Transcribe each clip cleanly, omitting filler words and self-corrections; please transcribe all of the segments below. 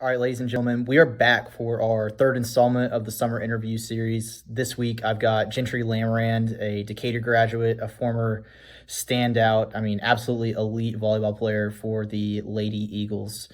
All right, ladies and gentlemen, we are back for our third installment of the summer interview series. This week, I've got Jentry Lamirand, a Decatur graduate, a former standout, absolutely elite volleyball player for the Lady Eagles.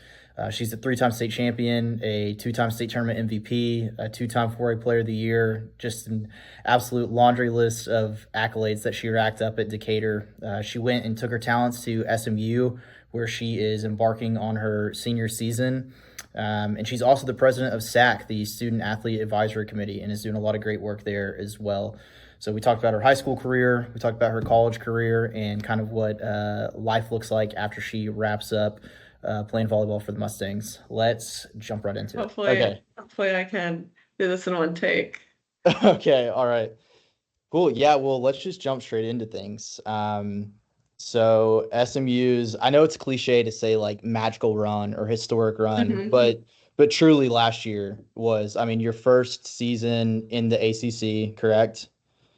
She's a three-time state champion, a two-time state tournament MVP, a two-time 4A Player of the Year, just an absolute laundry list of accolades that she racked up at Decatur. She went and took her talents to SMU, where she is embarking on her senior season. And she's also the president of SAC, the Student Athlete Advisory Committee, and is doing a lot of great work there as well. So we talked about her high school career, we talked about her college career, and kind of what life looks like after she wraps up playing volleyball for the Mustangs. Let's jump right into it. Hopefully I can do this in one take. Okay, all right. Cool. Yeah, well, let's just jump straight into things. So SMU's, I know it's cliche to say like magical run or historic run, but truly last year was, your first season in the ACC, correct?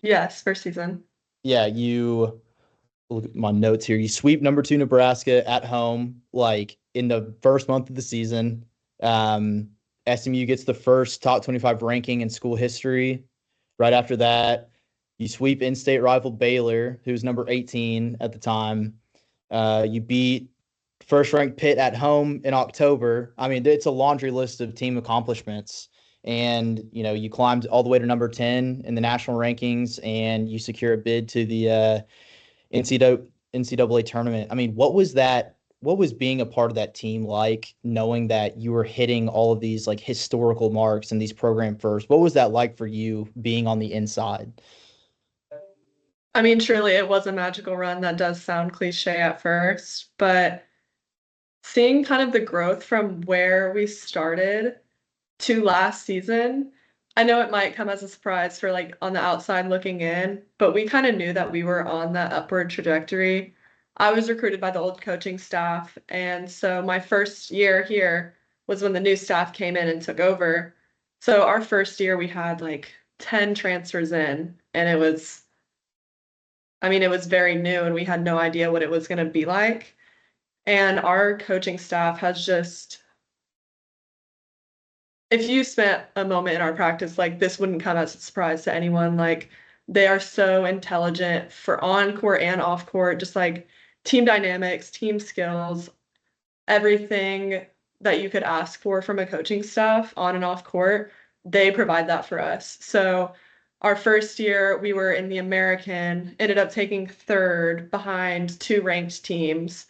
Yes, first season. Yeah, you look at my notes here. You sweep number 2 Nebraska at home, like in the first month of the season. SMU gets the first top 25 ranking in school history. Right after that, you sweep in-state rival Baylor, who's number 18 at the time. You beat first-ranked Pitt at home in October. It's a laundry list of team accomplishments. And, you climbed all the way to number 10 in the national rankings, and you secure a bid to the NCAA tournament. What was that? What was being a part of that team like, knowing that you were hitting all of these like historical marks and these program firsts? What was that like for you being on the inside? Surely it was a magical run. That does sound cliche at first, but seeing kind of the growth from where we started to last season, I know it might come as a surprise for like on the outside looking in, but we kind of knew that we were on that upward trajectory. I was recruited by the old coaching staff, and so my first year here was when the new staff came in and took over. So our first year we had like 10 transfers in, and it was very new and we had no idea what it was going to be like. And our coaching staff has just, if you spent a moment in our practice, like this wouldn't come as a surprise to anyone. Like they are so intelligent for on court and off court, just like team dynamics, team skills, everything that you could ask for from a coaching staff on and off court, they provide that for us. So our first year, we were in the American, ended up taking third behind 2 ranked teams.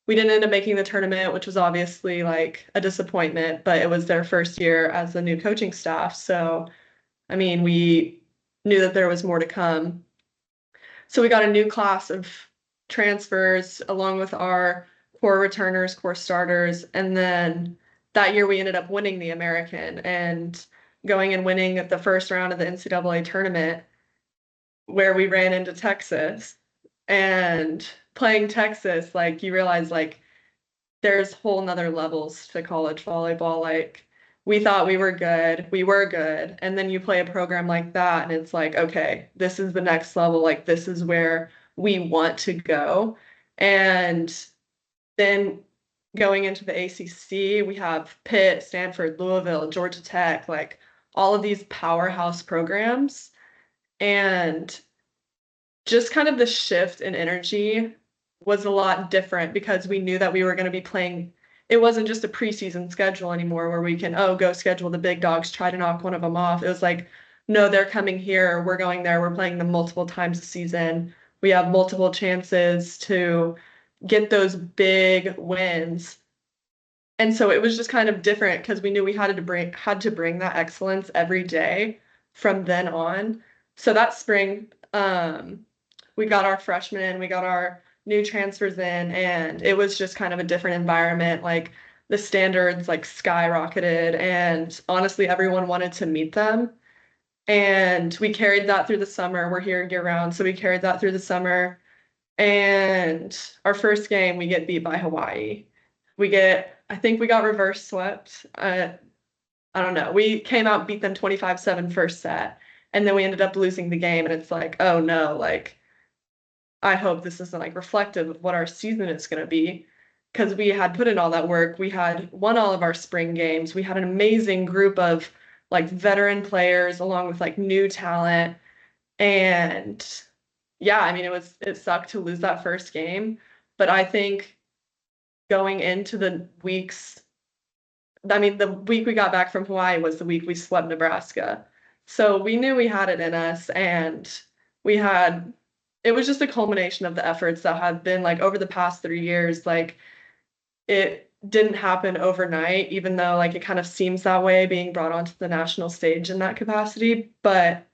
We didn't end up making the tournament, which was obviously like a disappointment, but it was their first year as the new coaching staff. So, we knew that there was more to come. So we got a new class of transfers along with our core returners, core starters. And then that year we ended up winning the American and going and winning the first round of the NCAA tournament, where we ran into Texas. And playing Texas, like you realize like there's whole nother levels to college volleyball. Like we thought we were good. And then you play a program like that and it's like, okay, this is the next level. Like this is where we want to go. And then going into the ACC, we have Pitt, Stanford, Louisville, Georgia Tech, like all of these powerhouse programs. And just kind of the shift in energy was a lot different because we knew that we were going to be playing. It wasn't just a preseason schedule anymore where we can, go schedule the big dogs, try to knock one of them off. It was like, no, they're coming here. We're going there. We're playing them multiple times a season. We have multiple chances to get those big wins. And so it was just kind of different because we knew we had to bring that excellence every day from then on. So that spring, we got our freshmen in, we got our new transfers in, and it was just kind of a different environment. Like the standards like skyrocketed, and honestly, everyone wanted to meet them. And we carried that through the summer. We're here year round, so we carried that through the summer. And our first game, we get beat by Hawaii. I think we got reverse swept. I don't know. We came out, beat them 25-7 first set, and then we ended up losing the game. And it's like, oh no, like I hope this isn't like reflective of what our season is going to be, because we had put in all that work. We had won all of our spring games. We had an amazing group of like veteran players along with like new talent. And yeah, I mean, it sucked to lose that first game, but I think going into the weeks, I mean, the week we got back from Hawaii was the week we swept Nebraska. So we knew we had it in us, and we had it was just a culmination of the efforts that have been like over the past 3 years. Like it didn't happen overnight, even though like it kind of seems that way being brought onto the national stage in that capacity. But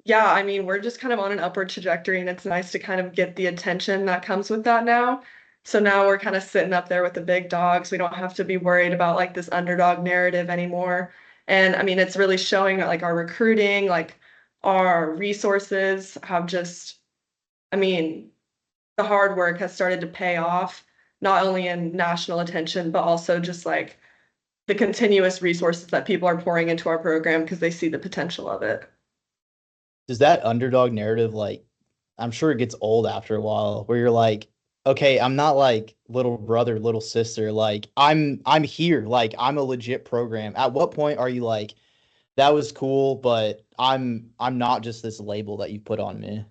yeah, I mean, we're just kind of on an upward trajectory, and it's nice to kind of get the attention that comes with that now. So now we're kind of sitting up there with the big dogs. We don't have to be worried about like this underdog narrative anymore. And I mean, it's really showing that like our recruiting, like our resources have just, I mean, the hard work has started to pay off, not only in national attention, but also just like the continuous resources that people are pouring into our program because they see the potential of it. Does that underdog narrative like I'm sure it gets old after a while where you're like, okay, I'm not like little brother, little sister, like I'm here, like I'm a legit program. At what point are you like, that was cool, but I'm not just this label that you put on me?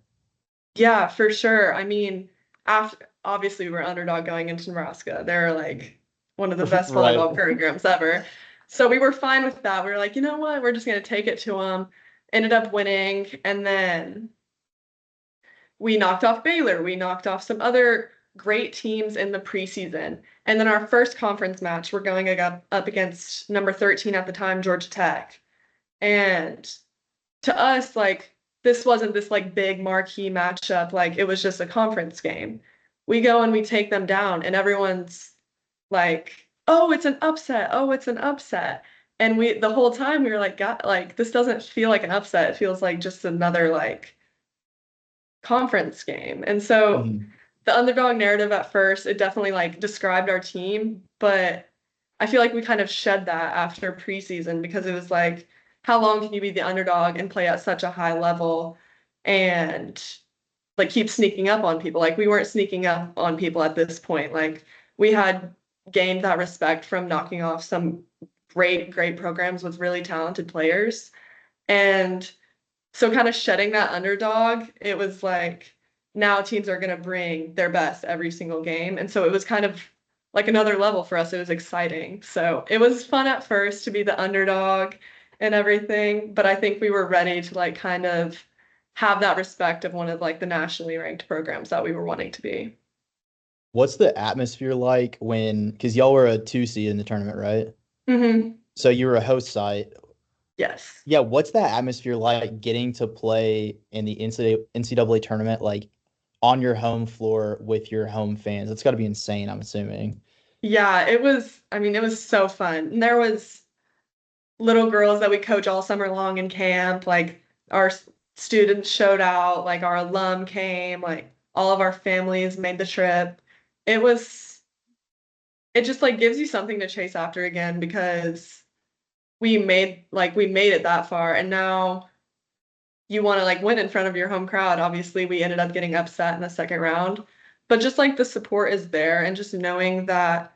Yeah, for sure. I mean, after obviously we're underdog going into Nebraska. They're like one of the best Right. volleyball programs ever. So we were fine with that. We were like, you know what? We're just gonna take it to them. Ended up winning, and then we knocked off Baylor. We knocked off some other great teams in the preseason. And then our first conference match, we're going up against number 13 at the time, Georgia Tech. And to us, like, this wasn't this like big marquee matchup. Like, it was just a conference game. We go and we take them down, and everyone's like, oh, it's an upset. Oh, it's an upset. And the whole time we were like, God, like, this doesn't feel like an upset. It feels like just another like conference game. And so Mhm. the underdog narrative at first, it definitely like described our team, but I feel like we kind of shed that after preseason because it was like, how long can you be the underdog and play at such a high level and like keep sneaking up on people? Like we weren't sneaking up on people at this point. Like we had gained that respect from knocking off some great programs with really talented players. And so kind of shedding that underdog, it was like now teams are going to bring their best every single game. And so it was kind of like another level for us. It was exciting. So it was fun at first to be the underdog and everything, but I think we were ready to like kind of have that respect of one of like the nationally ranked programs that we were wanting to be. What's the atmosphere like when, because y'all were a two seed in the tournament, right? Hmm. So you were a host site. Yes. Yeah, what's that atmosphere like getting to play in the NCAA tournament, like on your home floor with your home fans? It's got to be insane, I'm assuming. Yeah, it was, I mean, it was so fun. And there was little girls that we coach all summer long in camp. Like our students showed out, like our alum came, like all of our families made the trip. It was, it just like gives you something to chase after again because we made it that far and now you want to like win in front of your home crowd. Obviously, we ended up getting upset in the second round, but just like the support is there and just knowing that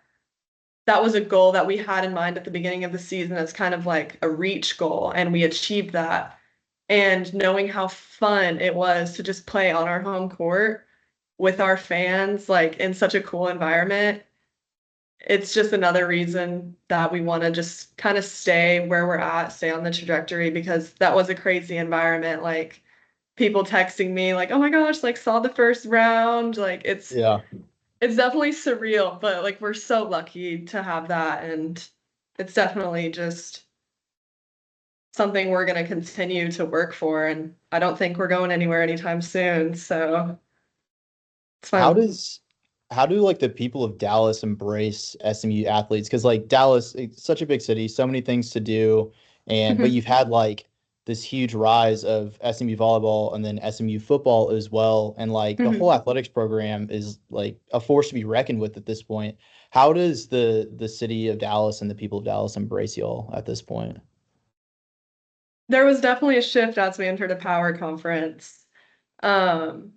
that was a goal that we had in mind at the beginning of the season as kind of like a reach goal, and we achieved that. And knowing how fun it was to just play on our home court with our fans, like in such a cool environment, it's just another reason that we want to just kind of stay where we're at, stay on the trajectory because that was a crazy environment. Like people texting me, like, oh my gosh, like saw the first round. Like Yeah. it's definitely surreal, but like we're so lucky to have that, and it's definitely just something we're going to continue to work for, and I don't think we're going anywhere anytime soon, so it's How fun. does how do like the people of Dallas embrace SMU athletes? Because like Dallas, it's such a big city, so many things to do, and but Mhm. you've had like this huge rise of SMU volleyball and then SMU football as well, and like the whole Mhm. athletics program is like a force to be reckoned with at this point. How does the city of Dallas and the people of Dallas embrace y'all at this point? There was definitely a shift as we entered a power conference. Um,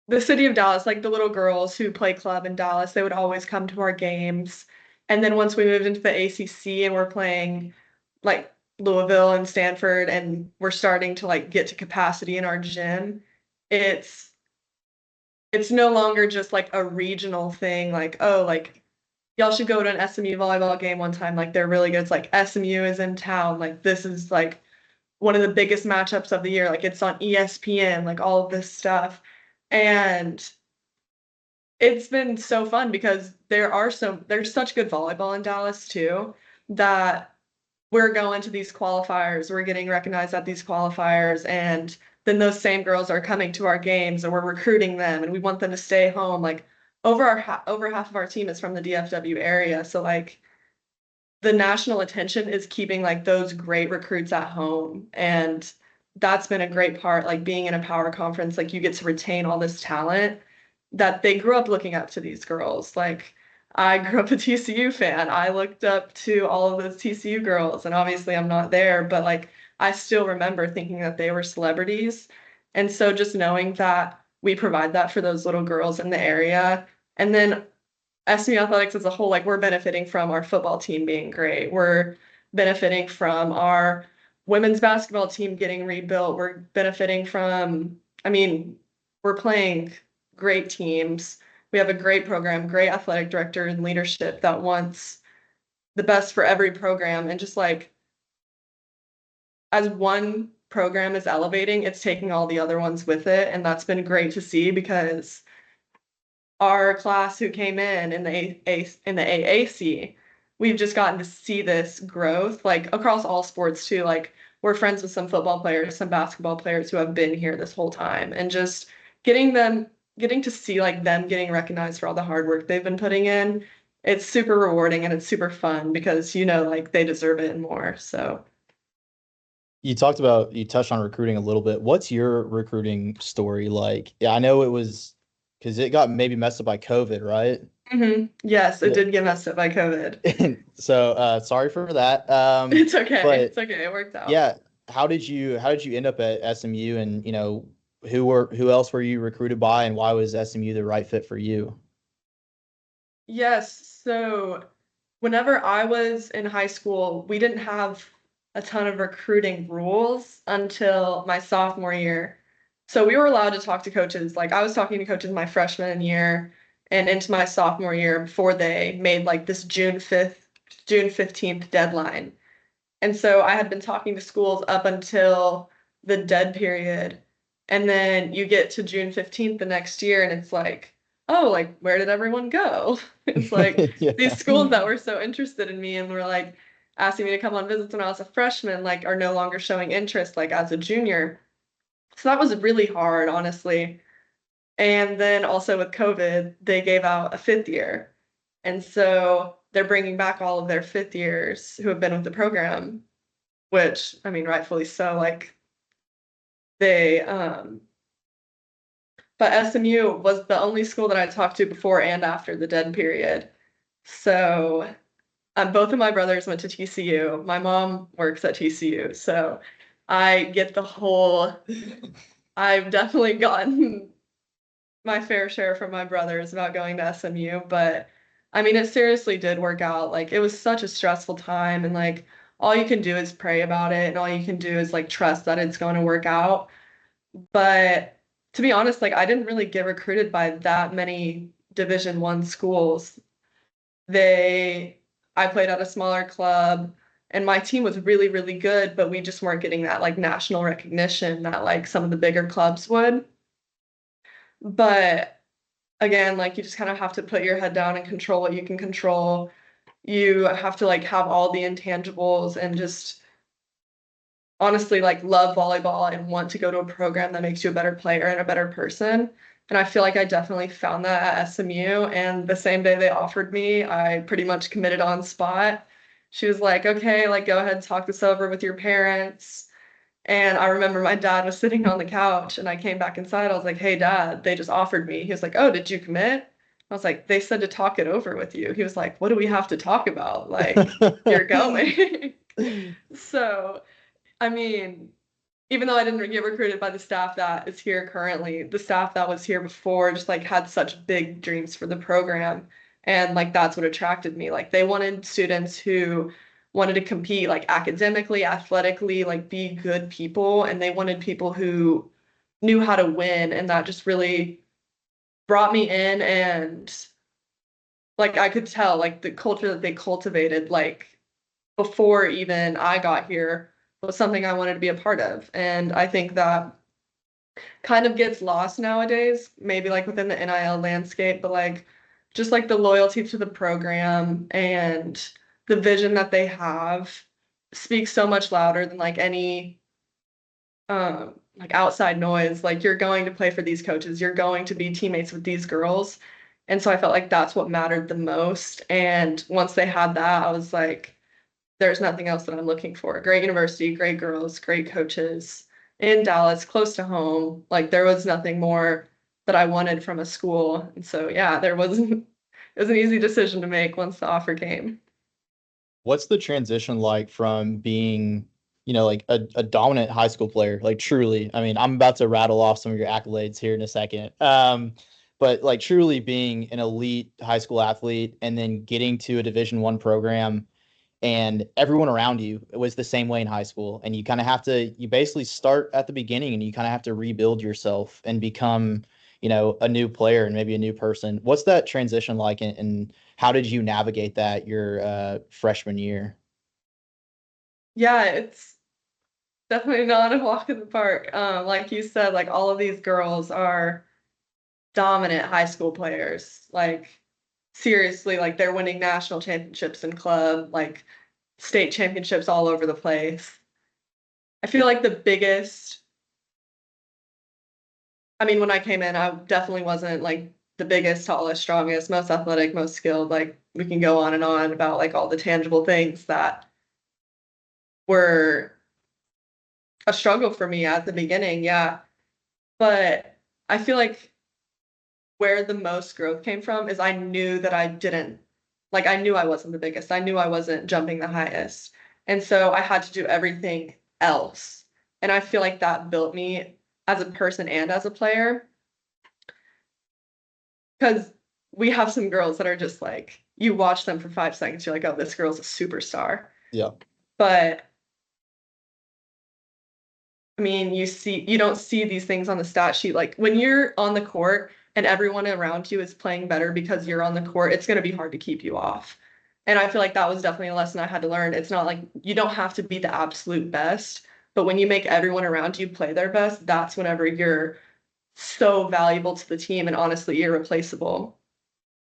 the city of Dallas, like the little girls who play club in Dallas, they would always come to our games. And then once we moved into the ACC and we're playing like Louisville and Stanford and we're starting to like get to capacity in our gym, it's it's no longer just like a regional thing, like, oh, like y'all should go to an SMU volleyball game one time. Like they're really good. It's like SMU is in town. Like this is like one of the biggest matchups of the year. Like it's on ESPN, like all of this stuff. And it's been so fun because there's such good volleyball in Dallas too that we're going to these qualifiers, we're getting recognized at these qualifiers, and then those same girls are coming to our games and we're recruiting them and we want them to stay home. Like over half of our team is from the DFW area. So like the national attention is keeping like those great recruits at home. And that's been a great part, like being in a power conference, like you get to retain all this talent that they grew up looking up to these girls. Like I grew up a TCU fan. I looked up to all of those TCU girls, and obviously I'm not there, but like I still remember thinking that they were celebrities. And so just knowing that we provide that for those little girls in the area, and then SMU athletics as a whole, like we're benefiting from our football team being great. We're benefiting from our women's basketball team getting rebuilt. We're benefiting from, I mean, we're playing great teams. We have a great program, great athletic director and leadership that wants the best for every program. And just like as one program is elevating, it's taking all the other ones with it. And that's been great to see because our class who came in the AAC, we've just gotten to see this growth like across all sports too. Like we're friends with some football players, some basketball players who have been here this whole time, and just getting to see like them getting recognized for all the hard work they've been putting in. It's super rewarding and it's super fun because like they deserve it and more. So You touched on recruiting a little bit. What's your recruiting story like? Yeah, I know it was because it got maybe messed up by COVID, right? yes, it Yeah. did get messed up by COVID. So sorry for that. It's okay. But It's okay. It worked out. yeah, how did you end up at SMU, and who else were you recruited by, and why was SMU the right fit for you? Yes, so whenever I was in high school, we didn't have a ton of recruiting rules until my sophomore year. So we were allowed to talk to coaches. Like I was talking to coaches my freshman year and into my sophomore year before they made like this June 15th deadline. And so I had been talking to schools up until the dead period. And then you get to June 15th the next year, and it's like, oh, like, where did everyone go? It's like Yeah. these schools that were so interested in me and were like asking me to come on visits when I was a freshman, like, are no longer showing interest, like, as a junior. So that was really hard, honestly. And then also with COVID, they gave out a fifth year. And so they're bringing back all of their fifth years who have been with the program, which I mean, rightfully so. Like they, but SMU was the only school that I talked to before and after the dead period. So both of my brothers went to TCU. My mom works at TCU, so I get the whole. I've definitely gotten my fair share from my brothers about going to SMU, but I mean, it seriously did work out. Like, it was such a stressful time, and like, all you can do is pray about it, and all you can do is like trust that it's going to work out. But to be honest, like, I didn't really get recruited by that many Division 1 schools. They, I played at a smaller club, and my team was really, really good, but we just weren't getting that like national recognition that like some of the bigger clubs would. But again, like you just kind of have to put your head down and control what you can control. You have to like have all the intangibles and just honestly like love volleyball and want to go to a program that makes you a better player and a better person. And I feel like I definitely found that at SMU. And the same day they offered me, I pretty much committed on spot. She was like, okay, like go ahead and talk this over with your parents. And I remember my dad was sitting on the couch and I came back inside. I was like, hey, dad, they just offered me. He was like, oh, did you commit? I was like, they said to talk it over with you. He was like, what do we have to talk about? Like, you're going. So, I mean, even though I didn't get recruited by the staff that is here currently, the staff that was here before just like had such big dreams for the program. And like that's what attracted me. Like they wanted students who wanted to compete like academically, athletically, like be good people. And they wanted people who knew how to win. And that just really brought me in. And like I could tell like the culture that they cultivated, like before even I got here was something I wanted to be a part of. And I think that kind of gets lost nowadays, maybe like within the NIL landscape, but like just like the loyalty to the program and the vision that they have speaks so much louder than like any like outside noise. Like you're going to play for these coaches, you're going to be teammates with these girls. And so I felt like that's what mattered the most. And once they had that, I was like, there's nothing else that I'm looking for. Great university, great girls, great coaches in Dallas, close to home. Like there was nothing more that I wanted from a school. And so yeah, there wasn't it was an easy decision to make once the offer came. What's the transition like from being, like a dominant high school player, like truly? I mean, I'm about to rattle off some of your accolades here in a second. But like truly being an elite high school athlete and then getting to a Division I program and everyone around you was the same way in high school. And you kind of have to, you basically start at the beginning and you kind of have to rebuild yourself and become, a new player and maybe a new person. What's that transition like? And how did you navigate that your freshman year? Yeah, it's definitely not a walk in the park. Like you said, like all of these girls are dominant high school players. Like seriously, like they're winning national championships in club, like state championships all over the place. I feel like the biggest I mean, when I came in, I definitely wasn't like the biggest, tallest, strongest, most athletic, most skilled. Like we can go on and on about like all the tangible things that were a struggle for me at the beginning. Yeah. But I feel like where the most growth came from is I knew that I didn't, like, I knew I wasn't the biggest. I knew I wasn't jumping the highest. And so I had to do everything else. And I feel like that built me as a person and as a player. Because we have some girls that are just like, you watch them for 5 seconds, you're like, oh, this girl's a superstar. Yeah. But I mean, you don't see these things on the stat sheet. Like when you're on the court and everyone around you is playing better because you're on the court, it's going to be hard to keep you off. And I feel like that was definitely a lesson I had to learn. It's not like you don't have to be the absolute best, but when you make everyone around you play their best, that's whenever you're so valuable to the team and honestly irreplaceable.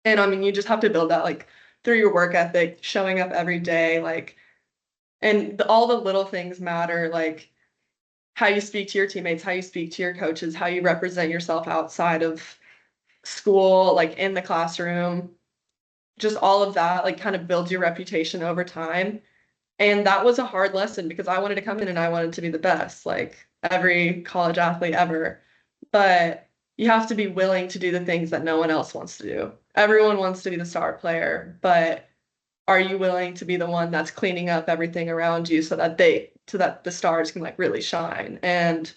And I mean, you just have to build that like through your work ethic, showing up every day, like, and all the little things matter, like how you speak to your teammates, how you speak to your coaches, how you represent yourself outside of school, like in the classroom, just all of that, like kind of builds your reputation over time. And that was a hard lesson because I wanted to come in and I wanted to be the best, like every college athlete ever. But you have to be willing to do the things that no one else wants to do. Everyone wants to be the star player, but are you willing to be the one that's cleaning up everything around you so that the stars can like really shine? And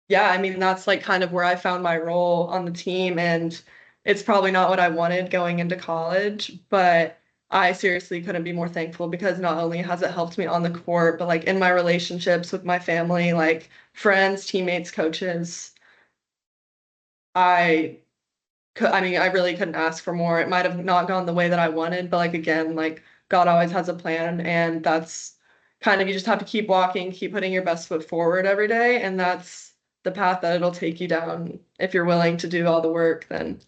yeah, I mean that's like kind of where I found my role on the team, and it's probably not what I wanted going into college, but I seriously couldn't be more thankful because not only has it helped me on the court, but like in my relationships with my family, like friends, teammates, coaches, I I mean, I really couldn't ask for more. It might have not gone the way that I wanted, but like again, like God always has a plan, and that's kind of you just have to keep walking, keep putting your best foot forward every day, and that's the path that it'll take you down. If you're willing to do all the work, then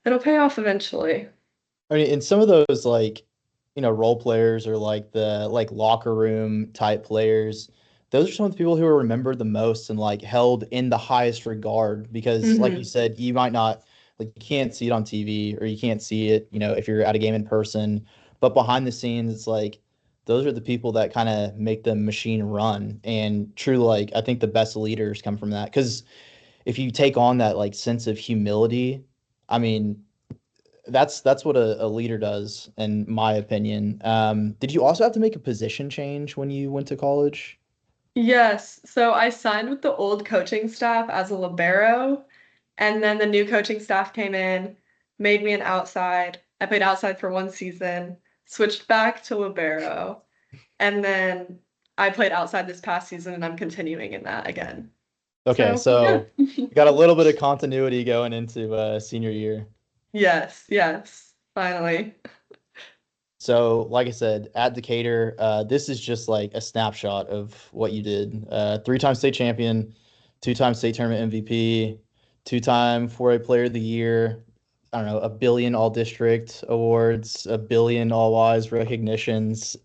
it'll pay off eventually. I mean, and some of those like, role players or like the like locker room type players, those are some of the people who are remembered the most and like held in the highest regard because like you Hmm. said, you might not like you can't see it on TV or you can't see it, if you're at a game in person, but behind the scenes, it's like those are the people that kind of make the machine run. And true, like I think the best leaders come from that because if you take on that like sense of humility, I mean that's what a leader does, in my opinion. Did you also have to make a position change when you went to college? Yes. So I signed with the old coaching staff as a libero, and then the new coaching staff came in, made me an outside. I played outside for 1 season, switched back to libero, and then I played outside this past season, and I'm continuing in that again. Okay, So, yeah. so you got a little bit of continuity going into senior year. Yes, yes, finally. So, like I said, at Decatur, this is just like a snapshot of what you did. Three-time state champion, two-time state tournament MVP, two-time 4A Player of the Year. I don't know, a billion all district awards, a billion all wise recognitions.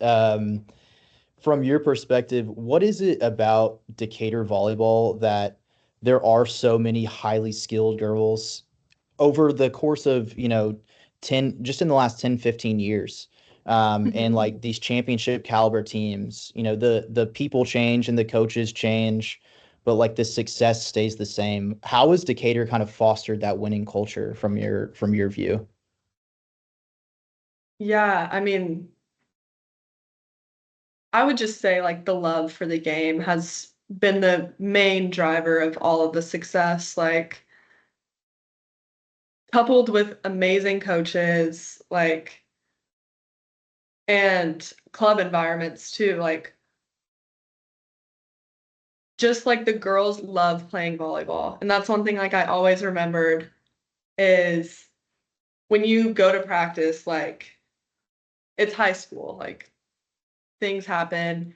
From your perspective, what is it about Decatur volleyball that there are so many highly skilled girls over the course of 10, just in the last 10, 15 years, and Mhm. like these championship caliber teams, the people change and the coaches change, but like the success stays the same. How has Decatur kind of fostered that winning culture from your view? Yeah, I mean, I would just say like the love for the game has been the main driver of all of the success, like coupled with amazing coaches, like and club environments too. Like just like the girls love playing volleyball. And that's one thing like I always remembered is when you go to practice, like it's high school, like things happen,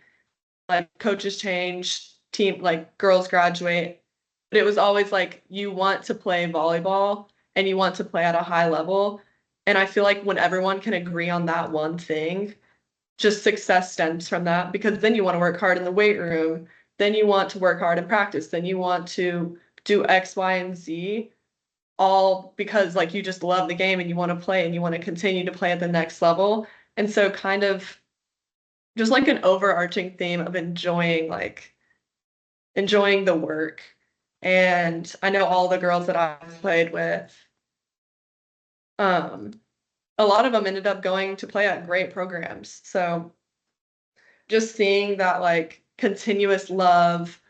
like coaches change, team like girls graduate, but it was always like you want to play volleyball and you want to play at a high level. And I feel like when everyone can agree on that one thing, just success stems from that because then you want to work hard in the weight room, then you want to work hard in practice, then you want to do X, Y, and Z all because like you just love the game and you want to play and you want to continue to play at the next level. And so kind of just like an overarching theme of enjoying the work. And I know all the girls that I've played with, um, a lot of them ended up going to play at great programs. So just seeing that like continuous love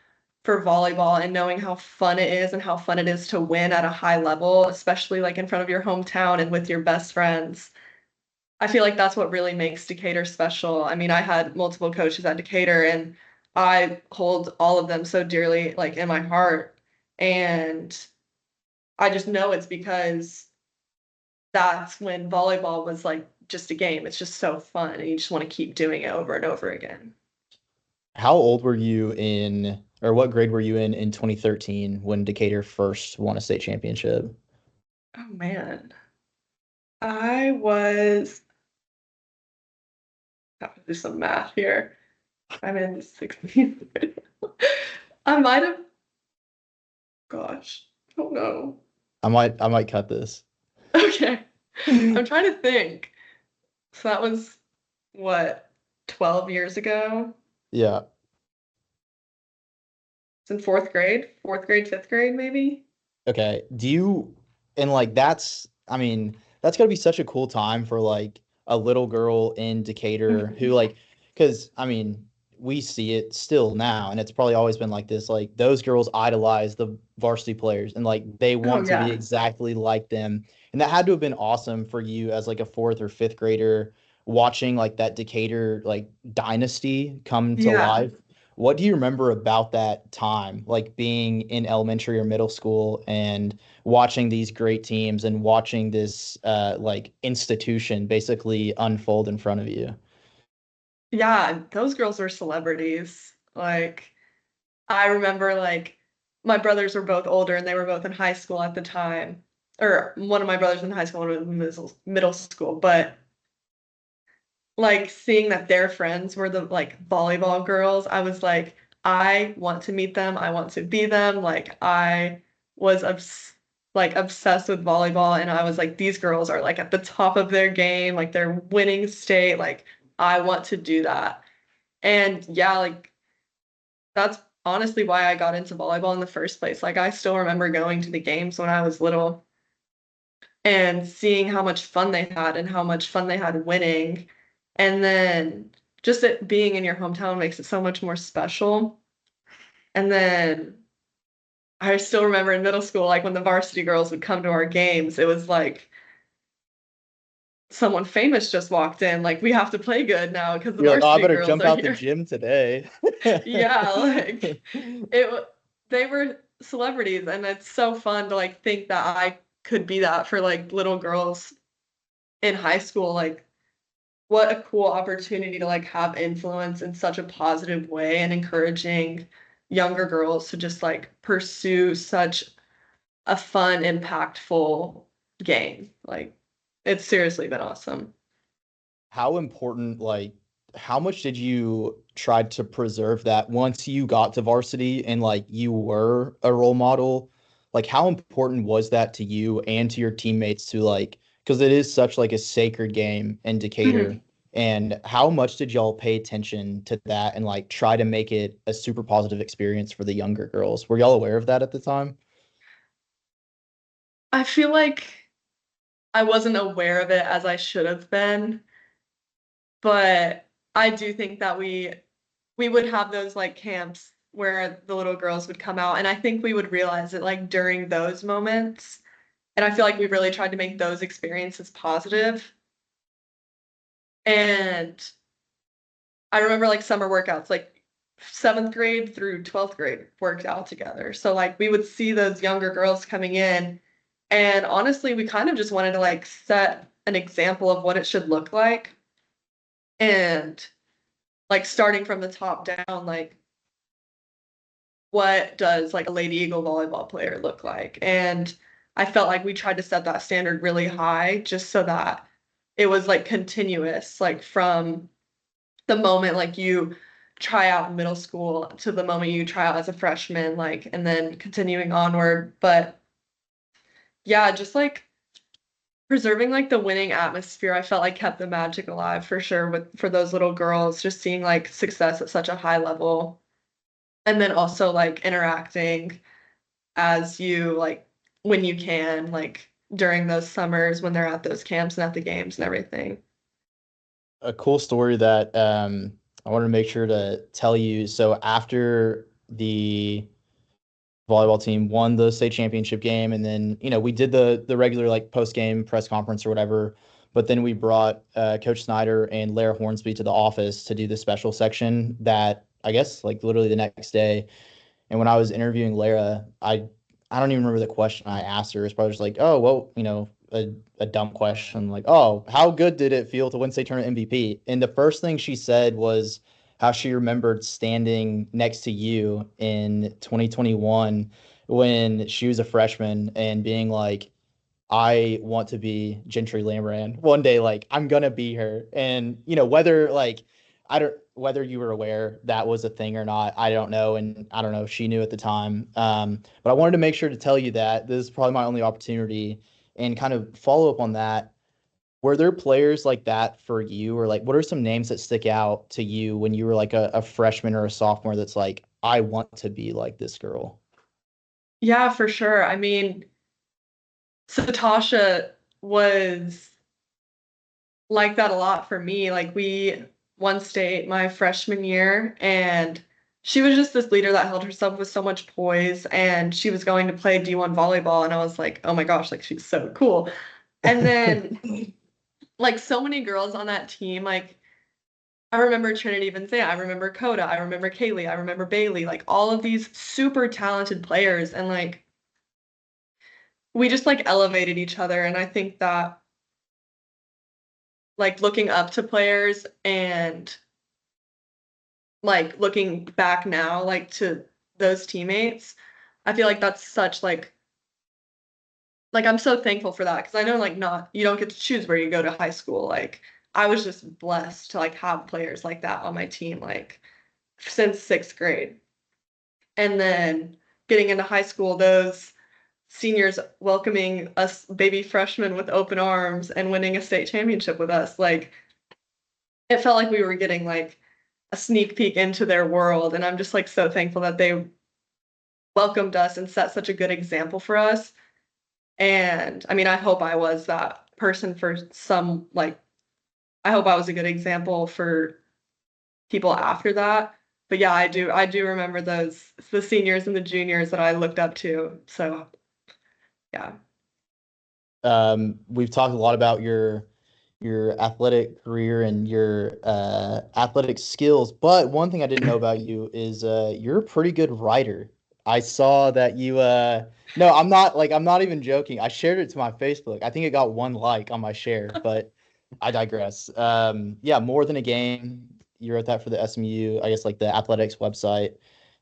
for volleyball and knowing how fun it is and how fun it is to win at a high level, especially like in front of your hometown and with your best friends. I feel like that's what really makes Decatur special. I mean, I had multiple coaches at Decatur and I hold all of them so dearly like in my heart. And I just know it's because that's when volleyball was like just a game. It's just so fun and you just want to keep doing it over and over again. How old were you in, or what grade were you in 2013 when Decatur first won a state championship? Oh man. I was have to do some math here. I'm in 16th grade. I might have, gosh, I don't know. I might cut this. Okay. I'm trying to think. So that was what, 12 years ago? Yeah. It's in fourth grade, fifth grade, maybe? Okay. And like I mean, that's gotta be such a cool time for like a little girl in Decatur who Mhm. like, because I mean, we see it still now, and it's probably always been like this. Like those girls idolize the varsity players and like they Oh, want to be yeah. exactly like them. And that had to have been awesome for you as like a fourth or fifth grader watching like that Decatur like dynasty come to Yeah. life. What do you remember about that time, like being in elementary or middle school and watching these great teams and watching this like institution basically unfold in front of you? Yeah, those girls were celebrities. Like, I remember like my brothers were both older and they were both in high school at the time. Or one of my brothers in high school, one was in middle school. But like seeing that their friends were the like volleyball girls, I was like, I want to meet them. I want to be them. Like I was obsessed with volleyball and I was like, these girls are like at the top of their game, like they're winning state. Like I want to do that. And yeah, like that's honestly why I got into volleyball in the first place. Like I still remember going to the games when I was little and seeing how much fun they had and how much fun they had winning. And then just it being in your hometown makes it so much more special. And then I still remember in middle school, like when the varsity girls would come to our games, it was like someone famous just walked in. Like, we have to play good now because the You're like, oh, I varsity better girls jump are out the here. gym today. Yeah, like they were celebrities, and it's so fun to like think that I could be that for like little girls in high school. Like, what a cool opportunity to like have influence in such a positive way and encouraging younger girls to just like pursue such a fun, impactful game. Like, it's seriously been awesome. How important, like, how much did you try to preserve that once you got to varsity and like you were a role model? Like, how important was that to you and to your teammates to like, because it is such like a sacred game in Decatur. Mhm. And how much did y'all pay attention to that and like try to make it a super positive experience for the younger girls? Were y'all aware of that at the time? I feel like I wasn't aware of it as I should have been, but I do think that we would have those like camps where the little girls would come out, and I think we would realize it like during those moments. And I feel like we really tried to make those experiences positive. And I remember like summer workouts, like seventh grade through 12th grade worked out together. So like we would see those younger girls coming in, and honestly, we kind of just wanted to like set an example of what it should look like. And like starting from the top down, like what does like a Lady Eagle volleyball player look like? And I felt like we tried to set that standard really high just so that it was like continuous, like from the moment like you try out in middle school to the moment you try out as a freshman, like, and then continuing onward. But yeah, just like preserving like the winning atmosphere, I felt like kept the magic alive for sure with for those little girls, just seeing like success at such a high level. And then also like interacting as you like when you can, like during those summers when they're at those camps and at the games and everything. A cool story that I wanted to make sure to tell you. So after the volleyball team won the state championship game, and then we did the regular like post game press conference or whatever. But then we brought Coach Snyder and Lara Hornsby to the office to do the special section that I guess like literally the next day. And when I was interviewing Lara, I don't even remember the question I asked her. It's probably just like, oh, well, a dumb question like, oh, how good did it feel to win state tournament MVP? And the first thing she said was how she remembered standing next to you in 2021 when she was a freshman and being like, I want to be Gentry Lamirand one day. Like I'm gonna be her, and whether like I don't whether you were aware that was a thing or not, I don't know, and I don't know if she knew at the time. But I wanted to make sure to tell you that this is probably my only opportunity, and kind of follow up on that. Were there players like that for you, or like what are some names that stick out to you when you were like a freshman or a sophomore that's like I want to be like this girl? Yeah, for sure. I mean, Satasha was like that a lot for me. Like we won state my freshman year, and she was just this leader that held herself with so much poise, and she was going to play D1 volleyball, and I was like, oh my gosh, like she's so cool. And then like so many girls on that team, like I remember Trinity Vincent, I remember Coda, I remember Kaylee, I remember Bailey, like all of these super talented players, and like we just like elevated each other. And I think that like looking up to players and like looking back now, like to those teammates, I feel like that's such like I'm so thankful for that because I know like not you don't get to choose where you go to high school. Like I was just blessed to like have players like that on my team like since sixth grade. And then getting into high school, those seniors welcoming us baby freshmen with open arms and winning a state championship with us, like it felt like we were getting like a sneak peek into their world. And I'm just like so thankful that they welcomed us and set such a good example for us. And I mean, I hope I was that person for some, like, I hope I was a good example for people after that. but yeah, I do remember the seniors and the juniors that I looked up to. So yeah. We've talked a lot about your athletic career and your athletic skills, but one thing I didn't know about you is you're a pretty good writer. I saw that you no, I'm not even joking. I shared it to my Facebook. I think it got 1 like on my share, but I digress. Yeah, More Than a Game. You wrote that for the SMU, I guess like the athletics website.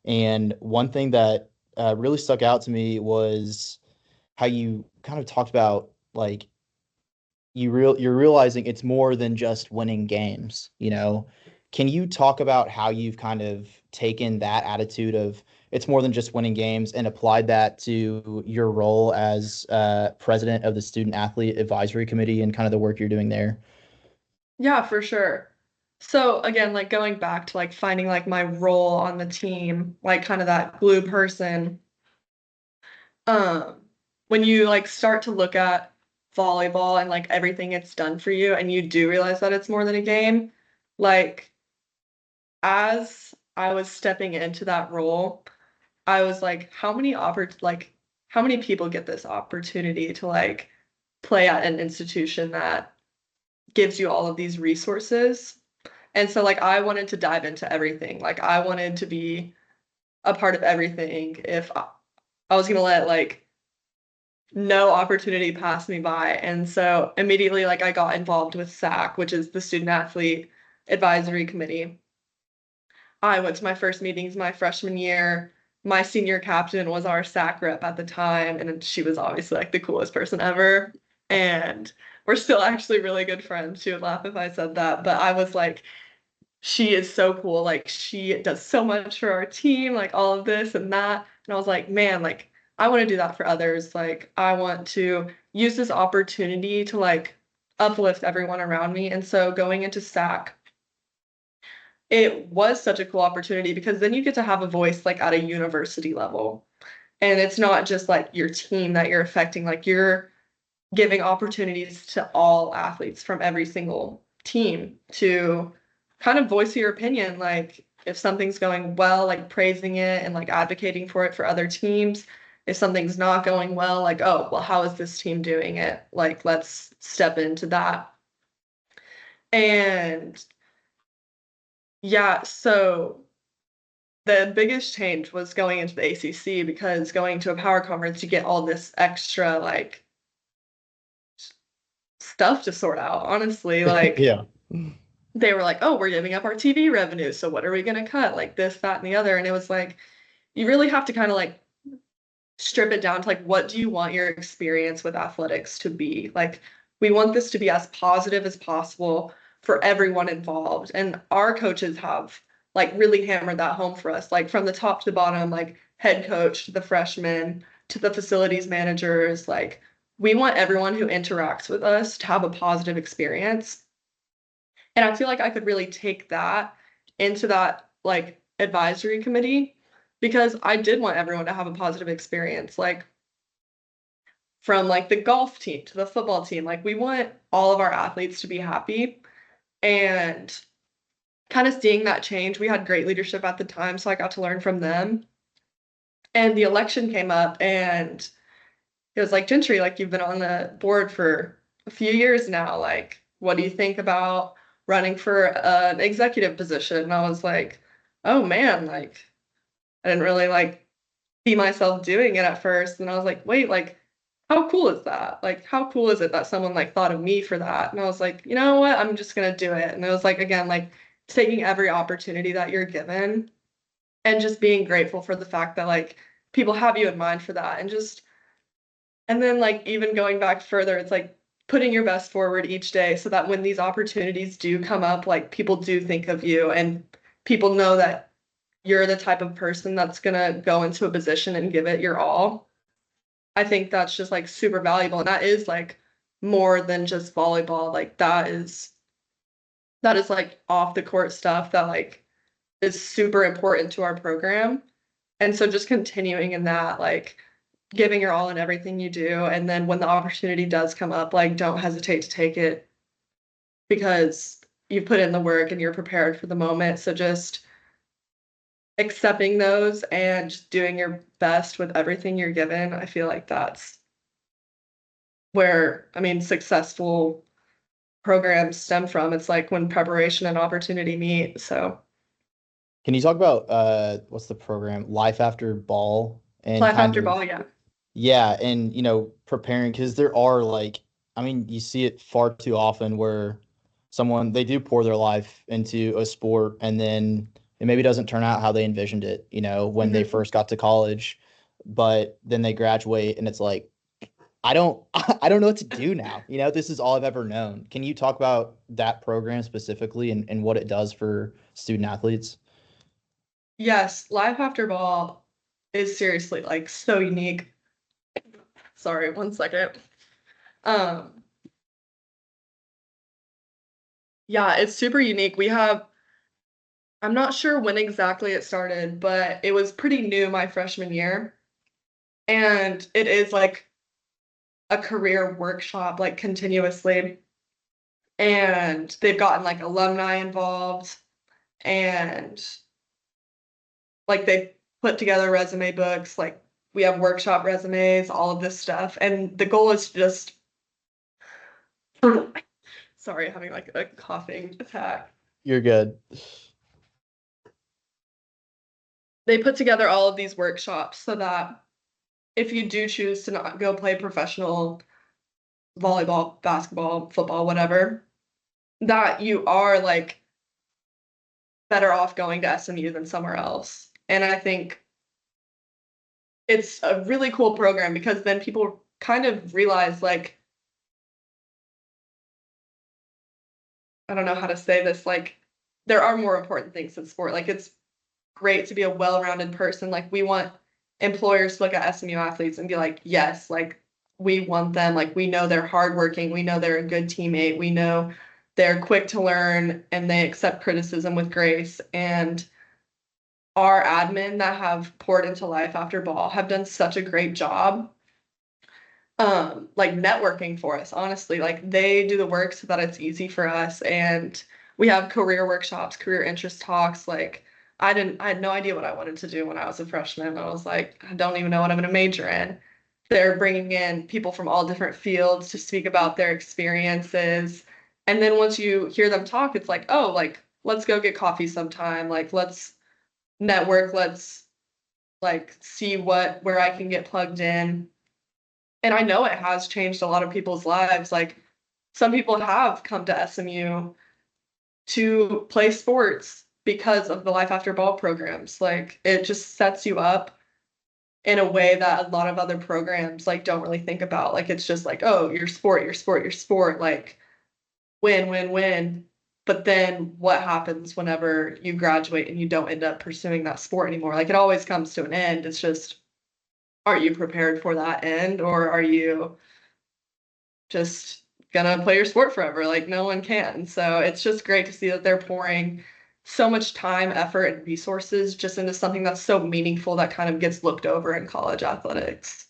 And one thing that really stuck out to me was how you kind of talked about like you're realizing it's more than just winning games, you know. Can you talk about how you've kind of taken that attitude of it's more than just winning games and applied that to your role as president of the Student Athlete Advisory Committee and kind of the work you're doing there? Yeah, for sure. So again, like going back to like finding like my role on the team, like kind of that glue person. Um, when you like start to look at volleyball and like everything it's done for you, and you do realize that it's more than a game, like as I was stepping into that role, I was like, how many people get this opportunity to like play at an institution that gives you all of these resources? And so like I wanted to dive into everything. Like I wanted to be a part of everything. If I was gonna let like no opportunity pass me by. And so immediately like I got involved with SAC, which is the Student Athlete Advisory Committee. I went to my first meetings my freshman year. My senior captain was our SAC rep at the time, and she was obviously like the coolest person ever. And we're still actually really good friends. She would laugh if I said that, but I was like, she is so cool. Like she does so much for our team, like all of this and that. And I was like, man, like I want to do that for others. Like I want to use this opportunity to like uplift everyone around me. And so going into SAC, it was such a cool opportunity because then you get to have a voice like at a university level. And it's not just like your team that you're affecting, like you're giving opportunities to all athletes from every single team to kind of voice your opinion. Like if something's going well, like praising it and like advocating for it for other teams. If something's not going well, like, oh, well, how is this team doing it? Like, let's step into that. And yeah, so the biggest change was going into the ACC because going to a power conference, you get all this extra like stuff to sort out. Honestly, like Yeah. they were like, oh, we're giving up our TV revenue. So what are we going to cut? Like this, that, and the other. And it was like, you really have to kind of like strip it down to like, what do you want your experience with athletics to be? Like, we want this to be as positive as possible for everyone involved. And our coaches have like really hammered that home for us, like from the top to the bottom, like head coach to the freshmen to the facilities managers. Like, we want everyone who interacts with us to have a positive experience. And I feel like I could really take that into that like advisory committee because I did want everyone to have a positive experience. Like from like the golf team to the football team, like we want all of our athletes to be happy and kind of seeing that change. We had great leadership at the time, so I got to learn from them. And the election came up and it was like, Gentry, like you've been on the board for a few years now. Like, what do you think about running for an executive position? And I was like, oh man, like I didn't really like see myself doing it at first. And I was like, wait, like how cool is that? Like how cool is it that someone like thought of me for that? And I was like, you know what? I'm just gonna do it. And it was like again, like taking every opportunity that you're given and just being grateful for the fact that like people have you in mind for that and just and then like even going back further, it's like putting your best forward each day so that when these opportunities do come up, like people do think of you and people know that you're the type of person that's gonna go into a position and give it your all. I think that's just like super valuable. And that is like more than just volleyball. Like that is like off the court stuff that like is super important to our program. And so just continuing in that, like giving your all in everything you do. And then when the opportunity does come up, like don't hesitate to take it because you've put in the work and you're prepared for the moment. So just accepting those and just doing your best with everything you're given. I feel like that's where, I mean, successful programs stem from. It's like when preparation and opportunity meet. So Can you talk about what's the program? Life after ball and life kind after of ball, yeah. yeah, and preparing because there are like I mean, you see it far too often where someone they do pour their life into a sport and then it maybe doesn't turn out how they envisioned it, when they Mhm. first got to college, but then they graduate and it's like I don't I don't know what to do now. This is all I've ever known. Can you talk about that program specifically and what it does for student athletes? Yes, life after ball is seriously like so unique. Sorry, one second. Um, yeah, it's super unique. I'm not sure when exactly it started, but it was pretty new my freshman year. And it is like a career workshop, like continuously. And they've gotten like alumni involved and like they put together resume books, like we have workshop resumes, all of this stuff. And the goal is just, sorry, having like a coughing attack. You're good. They put together all of these workshops so that if you do choose to not go play professional volleyball, basketball, football, whatever, that you are like better off going to SMU than somewhere else. And I think it's a really cool program because then people kind of realize like I don't know how to say this, like there are more important things in sport. Like it's great to be a well-rounded person. Like we want employers to look at SMU athletes and be like, yes, like we want them. Like we know they're hardworking. We know they're a good teammate. We know they're quick to learn and they accept criticism with grace. And our admin that have poured into life after ball have done such a great job like networking for us, honestly. Like they do the work so that it's easy for us. And we have career workshops, career interest talks. Like I had no idea what I wanted to do when I was a freshman. I was like, I don't even know what I'm going to major in. They're bringing in people from all different fields to speak about their experiences. And then once you hear them talk, it's like, oh, like let's go get coffee sometime. Like let's network, let's like see where I can get plugged in. And I know it has changed a lot of people's lives. Like some people have come to SMU to play sports because of the Life After Ball programs. Like it just sets you up in a way that a lot of other programs like don't really think about. Like it's just like, oh, your sport, your sport, your sport, like win, win, win. But then what happens whenever you graduate and you don't end up pursuing that sport anymore? Like it always comes to an end. It's just, are you prepared for that end or are you just gonna play your sport forever? Like no one can. So it's just great to see that they're pouring so much time, effort, and resources just into something that's so meaningful that kind of gets looked over in college athletics.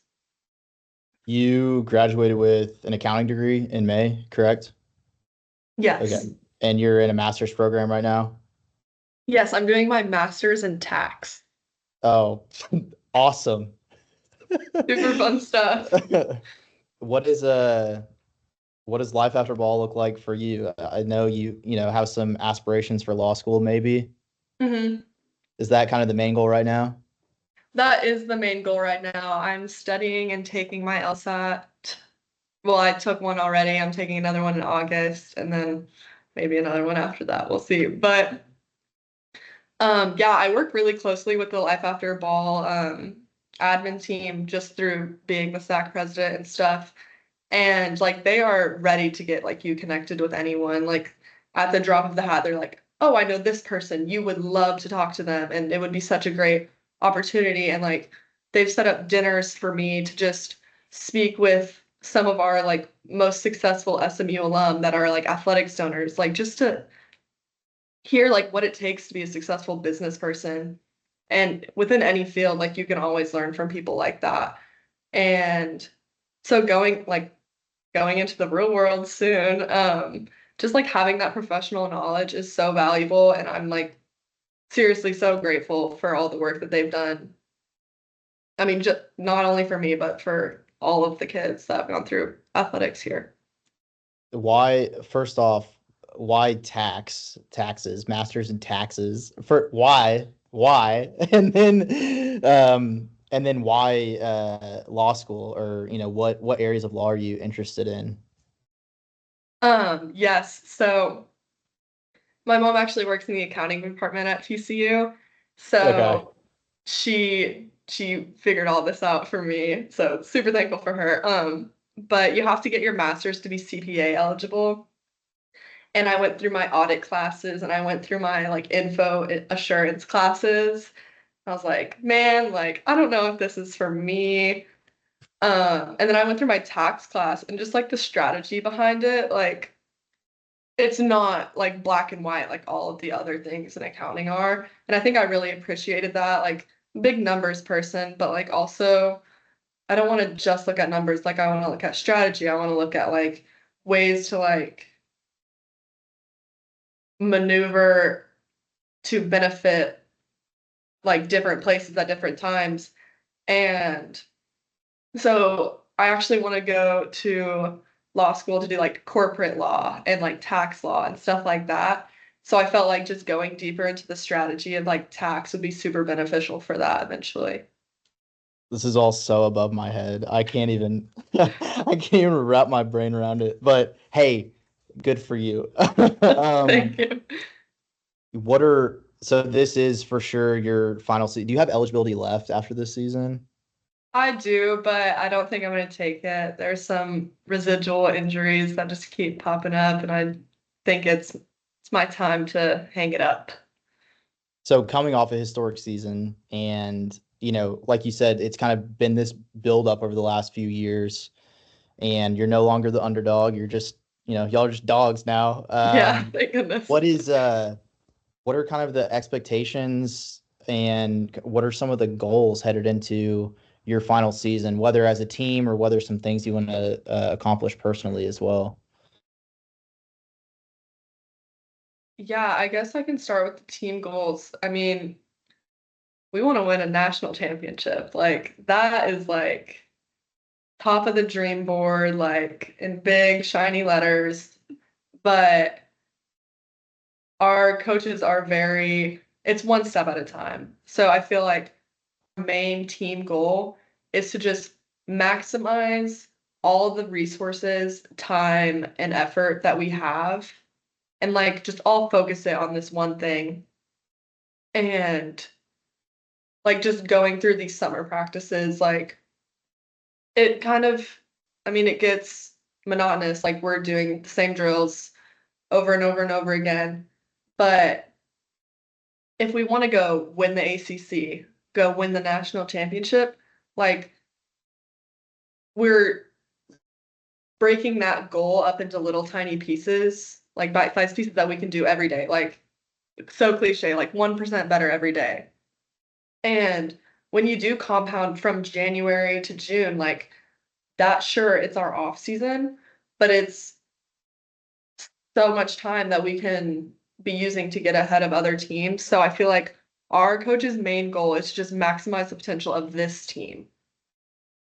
You graduated with an accounting degree in May, correct? Okay. Yes. And you're in a master's program right now? Yes, I'm doing my master's in tax. Oh, awesome. Super fun stuff. What is what does life after ball look like for you? I know you have some aspirations for law school maybe. Hmm. Is that kind of the main goal right now? That is the main goal right now. I'm studying and taking my LSAT. Well, I took one already. I'm taking another one in August and then maybe another one after that. We'll see. But yeah, I work really closely with the Life After Ball admin team just through being the SAC president and stuff. And like they are ready to get like you connected with anyone. Like at the drop of the hat, they're like, "Oh, I know this person. You would love to talk to them, and it would be such a great opportunity." And like they've set up dinners for me to just speak with some of our like most successful SMU alum that are like athletics donors, like just to hear like what it takes to be a successful business person. And within any field, like you can always learn from people like that. And so going into the real world soon, just like having that professional knowledge is so valuable. And I'm like seriously so grateful for all the work that they've done. I mean, just not only for me, but for all of the kids that have gone through athletics here. Why, first off, why taxes, masters in taxes? For why? And then why law school, or what areas of law are you interested in? Yes. So my mom actually works in the accounting department at TCU. Okay. So she figured all this out for me. So super thankful for her. But you have to get your master's to be CPA eligible. And I went through my audit classes and I went through my like info assurance classes. I was like, man, like I don't know if this is for me. And then I went through my tax class and just like the strategy behind it, like it's not like black and white like all of the other things in accounting are. And I think I really appreciated that, like big numbers person, but like also I don't want to just look at numbers, like I want to look at strategy. I want to look at like ways to like maneuver to benefit like different places at different times. And so I actually want to go to law school to do like corporate law and like tax law and stuff like that. So I felt like just going deeper into the strategy of like tax would be super beneficial for that eventually. This is all so above my head. I can't even I can't even wrap my brain around it. But hey, good for you. Thank you. What are so this is for sure your final season. Do you have eligibility left after this season? I do, but I don't think I'm going to take it. There's some residual injuries that just keep popping up, and I think it's my time to hang it up. So coming off a historic season, and like you said, it's kind of been this build up over the last few years, and you're no longer the underdog. You're just, y'all are just dogs now. Yeah, thank goodness. What are kind of the expectations, and what are some of the goals headed into your final season, whether as a team or whether some things you want to accomplish personally as well? Yeah, I guess I can start with the team goals. I mean, we want to win a national championship. Like that is like top of the dream board, like in big shiny letters. But our coaches are it's one step at a time. So I feel like our main team goal is to just maximize all the resources, time, and effort that we have and like just all focus it on this one thing. And like just going through these summer practices, like it kind of, I mean, it gets monotonous. Like we're doing the same drills over and over and over again. But if we want to go win the ACC, go win the national championship, like we're breaking that goal up into little tiny pieces, like bite-sized pieces that we can do every day. Like so cliche, like 1% better every day. And when you do compound from January to June, like that, sure, it's our off season, but it's so much time that we can be using to get ahead of other teams. So I feel like our coach's main goal is to just maximize the potential of this team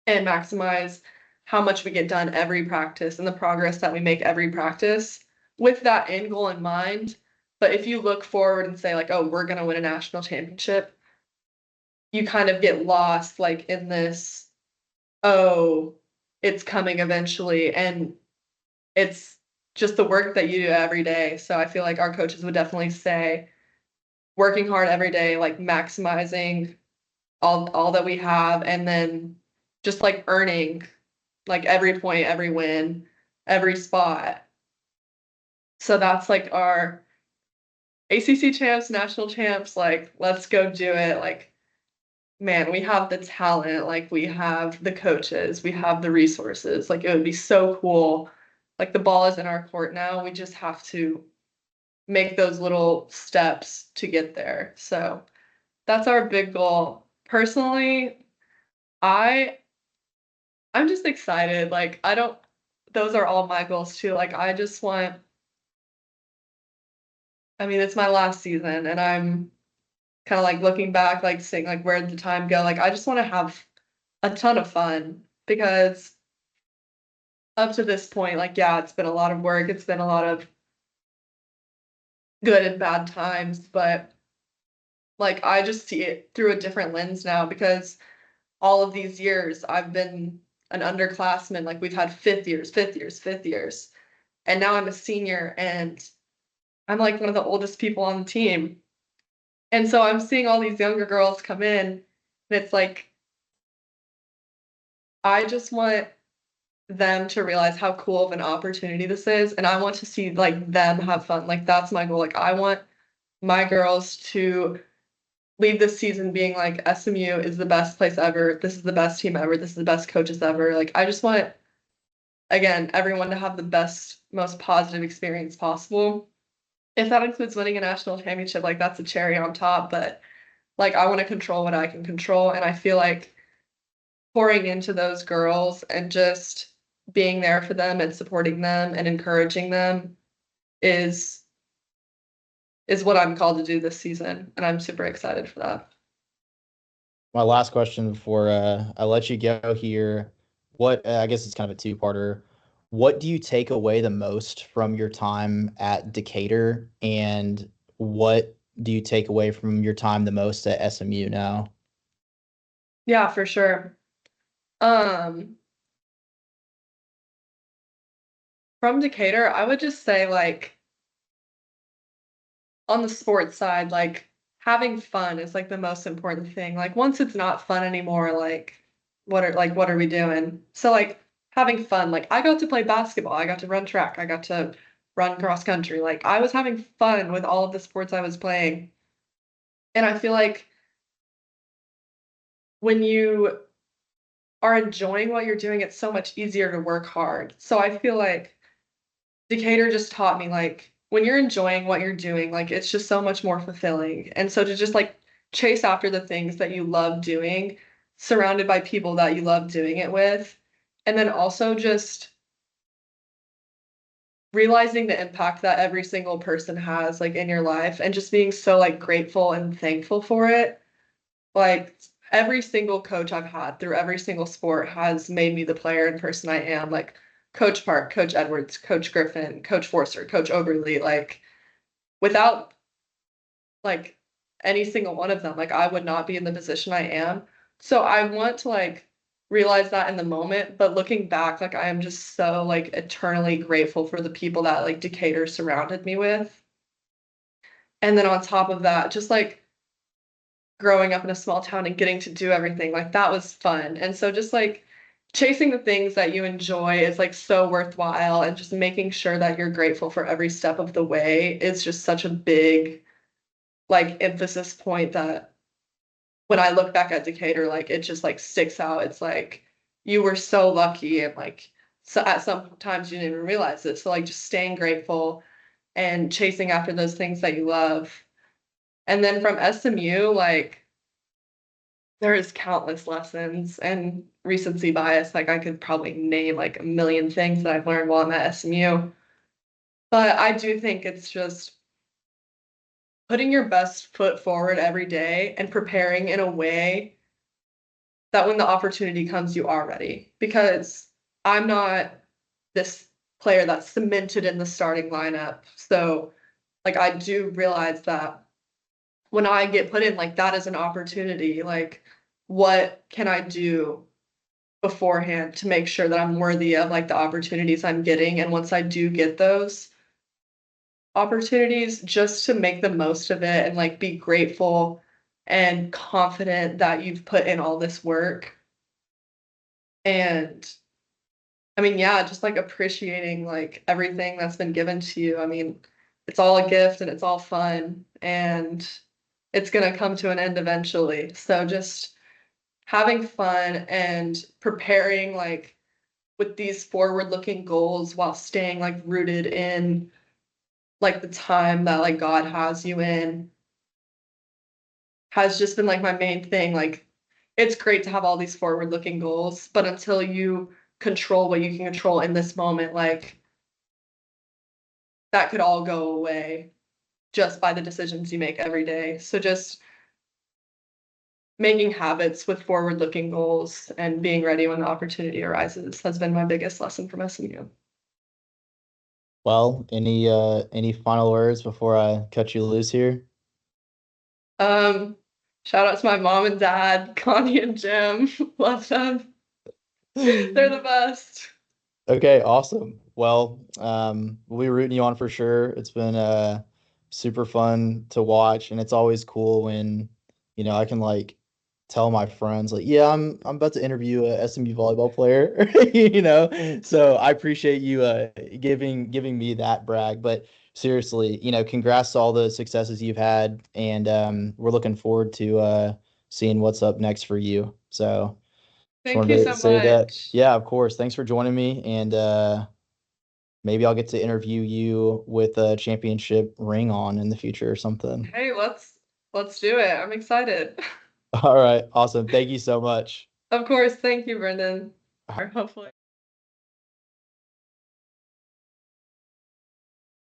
and maximize how much we get done every practice and the progress that we make every practice with that end goal in mind. But if you look forward and say like, oh, we're going to win a national championship, you kind of get lost like in this, oh, it's coming eventually. And it's just the work that you do every day. So I feel like our coaches would definitely say working hard every day, like maximizing all that we have, and then just like earning like every point, every win, every spot. So that's like our ACC champs, national champs, like let's go do it. Like man, we have the talent, like we have the coaches, we have the resources. Like it would be so cool. Like the ball is in our court now. We just have to make those little steps to get there. So that's our big goal. Personally, I I'm just excited. Like I don't those are all my goals too. Like I just want I mean, it's my last season and kind of like looking back, like seeing like where did the time go? Like I just want to have a ton of fun because up to this point, like yeah, it's been a lot of work, it's been a lot of good and bad times, but like I just see it through a different lens now because all of these years I've been an underclassman, like we've had fifth years, and now I'm a senior and I'm like one of the oldest people on the team. And so I'm seeing all these younger girls come in, and it's like I just want them to realize how cool of an opportunity this is, and I want to see like them have fun. Like that's my goal. Like I want my girls to leave this season being like SMU is the best place ever. This is the best team ever. This is the best coaches ever. Like I just want again everyone to have the best, most positive experience possible. If that includes winning a national championship, like that's a cherry on top, but like I want to control what I can control, and I feel like pouring into those girls and just being there for them and supporting them and encouraging them is what I'm called to do this season, and I'm super excited for that. My last question before I let you go here. What I guess it's kind of a two-parter. What do you take away the most from your time at Decatur, and what do you take away from your time the most at SMU now? Yeah, for sure. Um, from Decatur, I would just say like on the sports side, like having fun is like the most important thing. Like once it's not fun anymore, like what are we doing? So like having fun. Like I got to play basketball, I got to run track, I got to run cross country. Like I was having fun with all of the sports I was playing. And I feel like when you are enjoying what you're doing, it's so much easier to work hard. So I feel like Decatur just taught me like when you're enjoying what you're doing, like it's just so much more fulfilling. And so to just like chase after the things that you love doing, surrounded by people that you love doing it with, and then also just realizing the impact that every single person has like in your life and just being so like grateful and thankful for it. Like every single coach I've had through every single sport has made me the player and person I am. Like Coach Park, Coach Edwards, Coach Griffin, Coach Forster, Coach Oberly. Like without like any single one of them, like I would not be in the position I am. So I want to like realize that in the moment, but looking back, like I am just so like eternally grateful for the people that like Decatur surrounded me with. And then on top of that, just like growing up in a small town and getting to do everything, like that was fun. And so just like chasing the things that you enjoy is like so worthwhile, and just making sure that you're grateful for every step of the way is just such a big like emphasis point that when I look back at Decatur, like it just like sticks out. It's like you were so lucky, and like so at some times you didn't even realize it. So like just staying grateful and chasing after those things that you love. And then from SMU, like there is countless lessons and recency bias. Like I could probably name like a million things that I've learned while I'm at SMU. But I do think it's just putting your best foot forward every day and preparing in a way that when the opportunity comes, you are ready. Because I'm not this player that's cemented in the starting lineup. So like I do realize that when I get put in, like that is an opportunity. Like what can I do beforehand to make sure that I'm worthy of like the opportunities I'm getting? And once I do get those opportunities, just to make the most of it and like be grateful and confident that you've put in all this work. And I mean, yeah, just like appreciating like everything that's been given to you. I mean, it's all a gift and it's all fun, and it's gonna come to an end eventually. So just having fun and preparing like with these forward-looking goals while staying like rooted in like the time that like God has you in has just been like my main thing. Like it's great to have all these forward-looking goals, but until you control what you can control in this moment, like that could all go away just by the decisions you make every day. So just making habits with forward-looking goals and being ready when the opportunity arises has been my biggest lesson from SMU. Well, any final words before I cut you loose here? Shout out to my mom and dad, Connie and Jim. Love them. They're the best. Okay, awesome. Well, we'll be rooting you on for sure. It's been super fun to watch, and it's always cool when, I can like tell my friends like, yeah, I'm about to interview a SMU volleyball player, So I appreciate you giving me that brag. But seriously, congrats to all the successes you've had, and we're looking forward to seeing what's up next for you. So just Thank you wanted to so say that. much. Yeah, of course. Thanks for joining me, and maybe I'll get to interview you with a championship ring on in the future or something. Hey, let's do it. I'm excited. All right, awesome. Thank you so much. Of course. Thank you, Brendan. Hopefully.